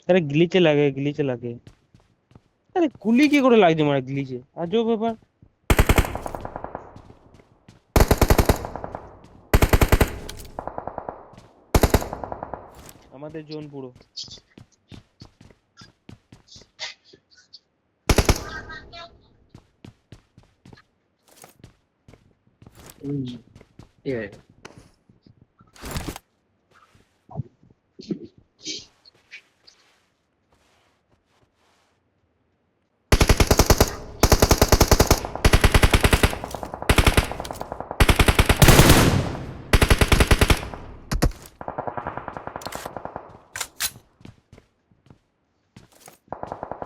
আরে গ্লিচে লাগে। আরে গুলি কি করে লাগছে মারা গ্লিচে, আজব ব্যাপার। আমাদের জোন পুরো। হুম, ঠিক আছে।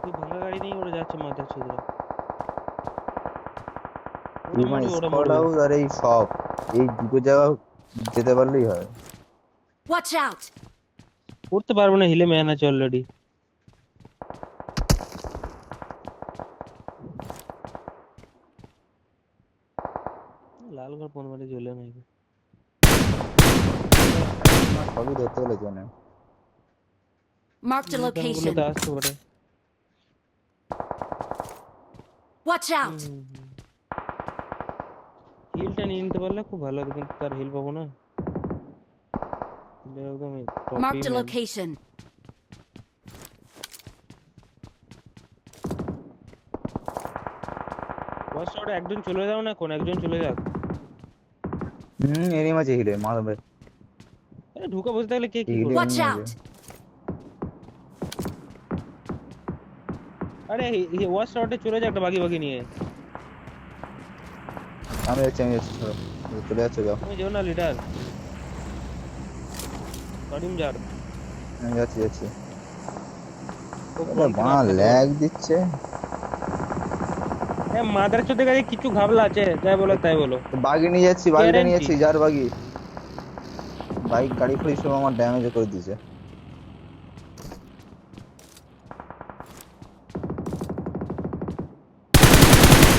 তুই ভাঙা গাড়ি নিয়ে ওরা যাচ্ছে মাথার ছোদরা। ওরা এই মানে মারবে, ওরা স্কোয়াড মরবে। হাউস আর এই সব, এই দুটো জায়গা যেতে পারলেই হয়। Watch out! করতে পারবো না, হিলে ম্যান আছে অলরেডি। লাল ঘর 15 জ্বলে নাই। না, সবই ধরতে হলে জন্য। Marked a গুলো তো location. আসতে পারে। Watch হুম out! হুম হুম। হিলটা নিয়ে নিতে পারলে খুব ভালো হতো, কিন্তু তার হিল পাবো না। হিলের একদম টপই Marked a man. location. First ওটা একজন চলে যাও না, কোন একজন চলে যাক। এরই মাঝে হিলে মারবে। আরে ঢুকে বসে থাকলে কে কি হিলে করবে। Watch এমনি আছে। out! আরে ওয়াচ টাওয়ারটা চলে যাক একটা বাকি বাকি নিয়ে। আমি যাচ্ছি সরো। চলে যাচ্ছে যাও। তুমি যেও না লিডার, কারিম যার। আমি যাচ্ছি। ও আরে ফ্রন্ট থেকে বাঁ আটকাতে ল্যাগ পারবে। দিচ্ছে। এ মাদার চোদে কাছে কিছু ঘাবলা আছে, যাই বলো তাই বলো। বাগি নিয়ে যাচ্ছি, বাগিটা নিয়ে গ্যারেন্টি। যাচ্ছি, যার বাগি। বাইক গাড়ি ফাড়ি সব আমার ড্যামেজ করে দিয়েছে।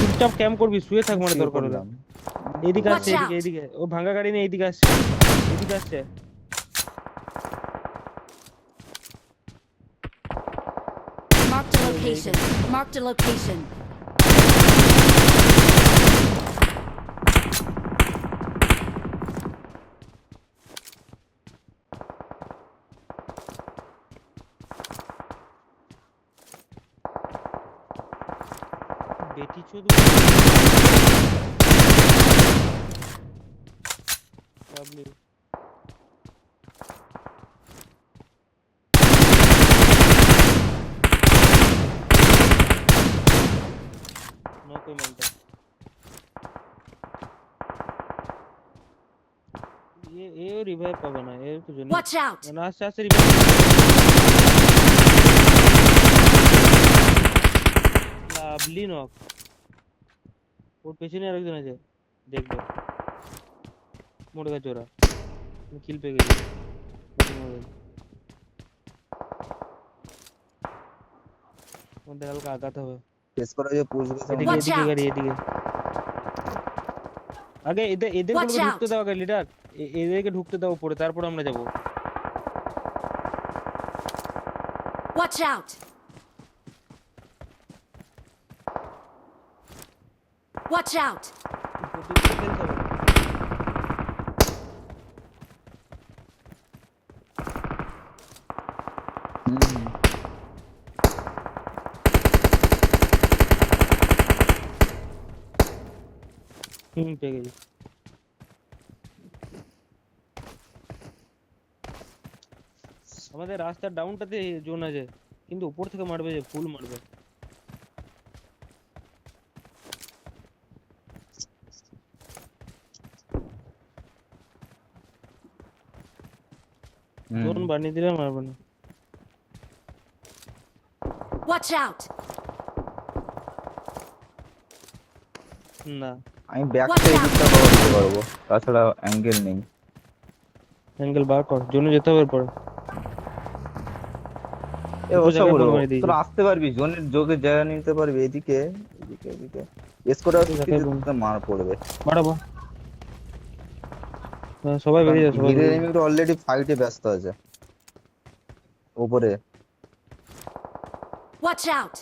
চুপচাপ ক্যাম্প করবি, শুয়ে থাক মানে শুয়ে দরকার হলে। পড়লাম। এইদিকে শুয়ে আসছে, Watch পড়লাম। এদিকে out! এদিকে ও ভাঙা গাড়ি নিয়ে এইদিকে আসছে। এদিকে আসছে। Marked a এই যে location. এইখানে। Marked a location. Beti চোদ। Lovely. No কোই মেন্টাল। এও রিভাইভ পাবে না, এর তো জন্য। Watch out! না আস্তে আস্তে রিভাইভ। Lovely knock. ওর পেছনে আরেকজন আছে, দেখবে। মরে গেছে ওরা, কিল পেয়ে গেছি। মরে গেছে। আমাদের হালকা আগাতে হবে। শেষ করে যে পুষবে তো মনে এদিকে Watch হচ্ছে। এদিকে out! গাড়ি এদিকে। আগে এদের Watch গুলোকে ঢুকতে out! দাও আগে লিডার। এদেরকে ঢুকতে দাও পরে, তারপর আমরা যাবো। Watch out! Watch out! উপর দিক থেকে খেলতে হবে। হুম। পেয়ে গেছি। আমাদের রাস্তার ডাউনটাতে জোন আছে, কিন্তু উপর থেকে মারবে, যে ফুল মারবে। হুম। জোন বানিয়ে দিলে মারবে না। Watch out! না, আমি ব্যাকটা Watch এই out! দিকটা কভার দিতে পারবো, তাছাড়া অ্যাঙ্গেল নেই। অ্যাঙ্গেল বার কর, জোনে যেতে হবে পরে। দুটো ওসব জায়গায় ফোন বলবো, মারি দিয়েছি। তোরা আসতে পারবি, জোনের যোগের জায়গা নিতে পারবি, এদিকে এদিকে এদিকে। স্কোর দুটো জায়গায় ফোন মার পড়বে। বাড়াবো। হ্যাঁ, সবাই কারণ বেরিয়ে যাও, সবাই হিরের বেরিয়ে যাও। এনিমিটা অলরেডি ফাইটে ব্যস্ত আছে উপরে। Watch out!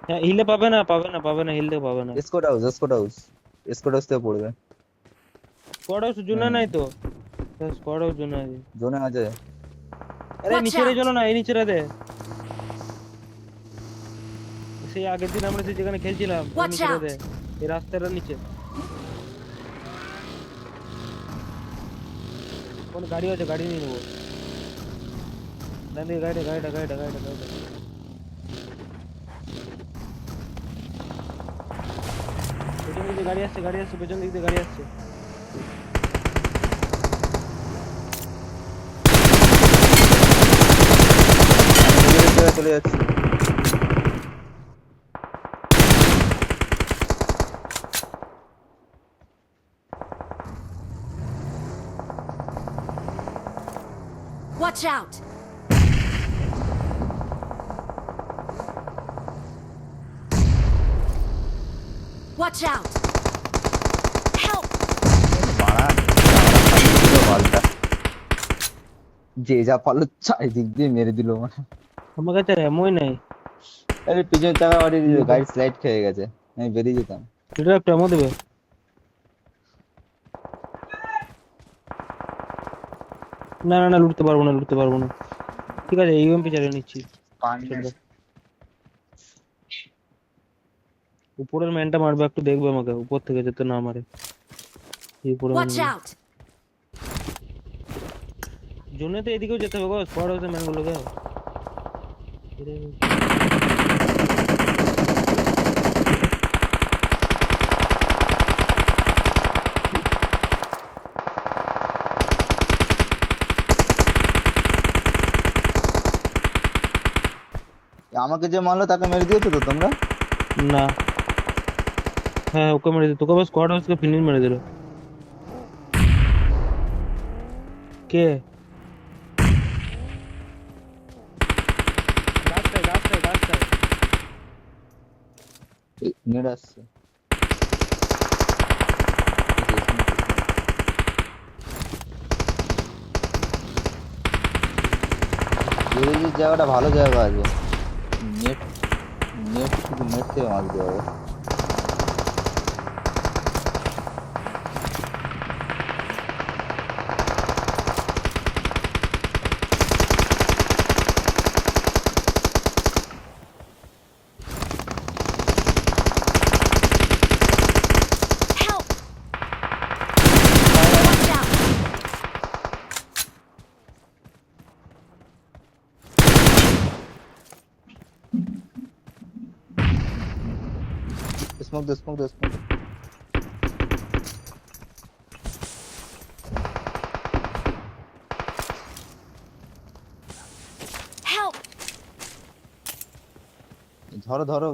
হ্যাঁ হিলে পাবে না হিলতে পাবে না। স্কোয়াড হাউস থেকে পড়বে। স্কোয়াড হাউস জোনে নাই তো। স্কোয়াড হাউস জোনে আছে। জোনে আছে। আরে Watch নিচে রে out! চলো না, এই নিচে রে দে। সেই আগের দিন আমরা যেখানে খেলছিলাম এই Watch নিচে রে out! দে, এই রাস্তার নিচে। কোন গাড়ি আছে, গাড়ি নিয়ে নেবো। দাঁড়িয়ে গাড়িটা পেছন দিক দিয়ে গাড়ি আসছে পেছন দিক দিয়ে গাড়ি আসছে। চলে যাচ্ছি। Watch out! Watch out! Help! বালটা যে যা পারলো চারিদিক দিয়ে মেরে দিল মানে। আমার কাছে এমনই নাই। আরে পিছনের চাকা বাড়িয়ে দিল, গাড়ি স্লাইড খেয়ে গেছে, আমি বেরিয়ে যেতাম। এটা একটা এমন দেবে। না লুটতে পারবো না। ঠিক আছে ইউএমপি চালিয়ে নিচ্ছি। ছেড়ে দাও। উপরের ম্যানটা মারবে, একটু দেখবে আমাকে উপর থেকে যেতে না মারে। এই উপরে Watch out! জোনে তো এদিকেও যেতে হবে গো, স্কোয়াড হাউসের ম্যানগুলোকে। আমাকে যে মারলো তাকে মেরে দিয়েছো তো তোমরা? না হ্যাঁ ওকে মেরে দিল, তোকে স্কোয়াড হাউসকে ফিনিশ মেরে দিল। কে? গাছটায় নেড়ে আসছে। গ্যারেজের জায়গাটা ভালো জায়গা আছে। নেট শুধু নেট থেকে মারতে হবে। Help! Watch out! স্মোক দে। Help! ধরো।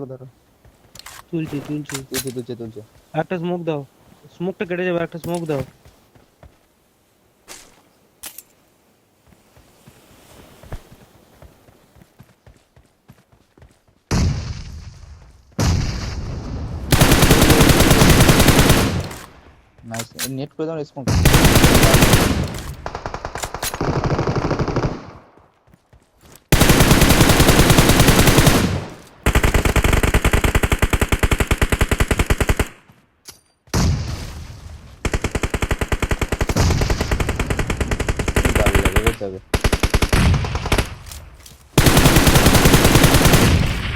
তুলছি তুলছে। একটা স্মোক দাও, স্মোকটা কেটে যাবে, একটা স্মোক দাও। নাইস, নেট করে দাও স্মোক। যাবে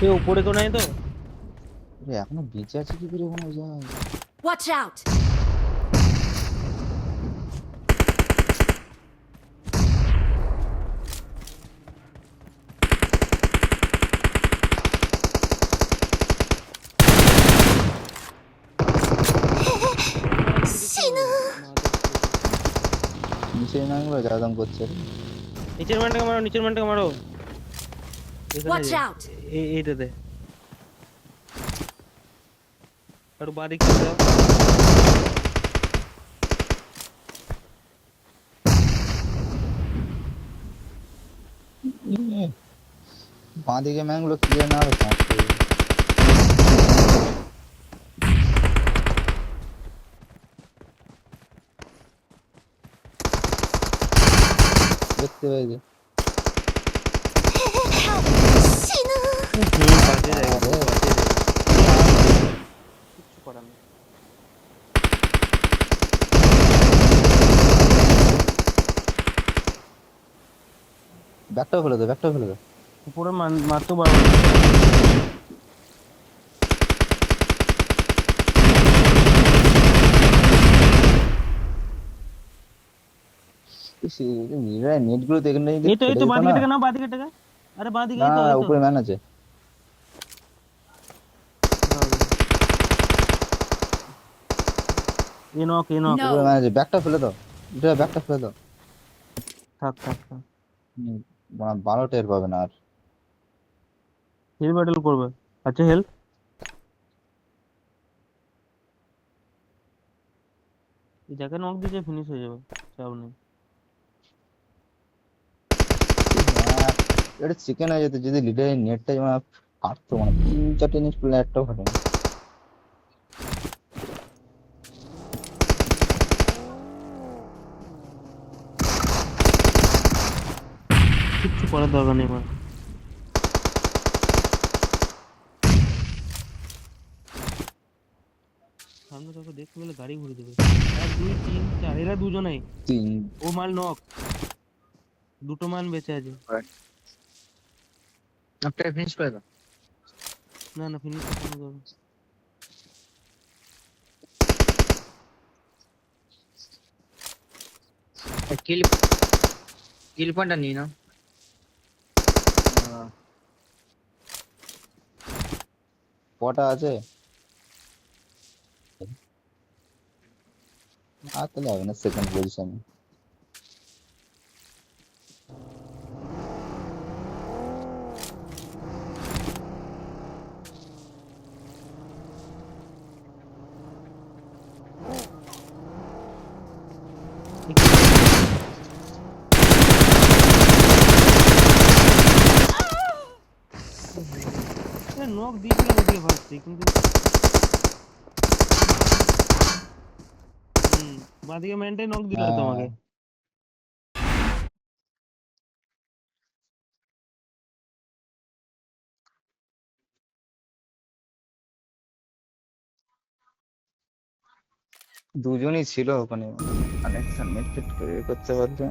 এ উপরে তো নাই তো। এখনো বেঁচে আছে কি করে কোনো যায়? Watch out! নিচে নামগুলো জাদাম করছে। নিচের ম্যানটাকে মারো। এখানে Watch যে, out! এইটাতে আর বাঁ দিকে দাও। বাঁ দিকে ম্যানগুলো ক্লিয়ার না হবে সমস্যা। দেখতে পেয়েছে। Help! 死ぬ বাজে জায়গা, আরে বাজে জায়গা। কিচ্ছু করার নেই। ব্যাগটাও ফেলে দে, ব্যাগটাও ফেলে দে। উপরে মারতেও পারবো না। নেট গুলো দেখে যদি এই তো ফেলে দিত বাঁদিকে না। থেকে নাও, বাঁদিকে থেকে। আরে বাঁদিকে, না এই তো এই তো। উপরে ম্যান আছে। এ নক, এ নক। উপরে No. ম্যান আছে, ব্যাগটা ফেলে দাও। এটা ব্যাগটা ফেলে দাও। থাক থাক থাক। হুম, ভালো টের পাবে না আর। হিল ব্যাটেল করবে। আচ্ছা হেল। এই যাকে নক দিয়েছে ফিনিশ হয়ে যাবে, চাপ নেই। হ্যাঁ, এটা চিকেন হয়ে যেত যদি লিডারের নেটটা যেমন ফাটতো, মানে 3-4টে নেট খুললে একটাও ফাটে না। কিচ্ছু করার দরকার নেই আমার। সামনে কাউকে দেখতে পেলে গাড়ি ঘুরে দেবে। 1 2 3 4, এরা দুজনেই। তিন। ও মাল নক। দুটো মান বেঁচে আছে। একটা ফিনিশ করে দাও। না না, ফিনিশ করতে হবে। কিল কিল পয়েন্টটা নিয়ে নাও। কটা আছে? আর তাহলে হবে না, সেকেন্ড পজিশন। নক দিয়েছিলাম ওদিকে ফার্স্টে, কিন্তু বাঁদিকে ম্যানটাই নক দিল তোমাকে। দুজনই ছিল ওখানে, কানেকশন নেট ফিট করে করতে পারবে।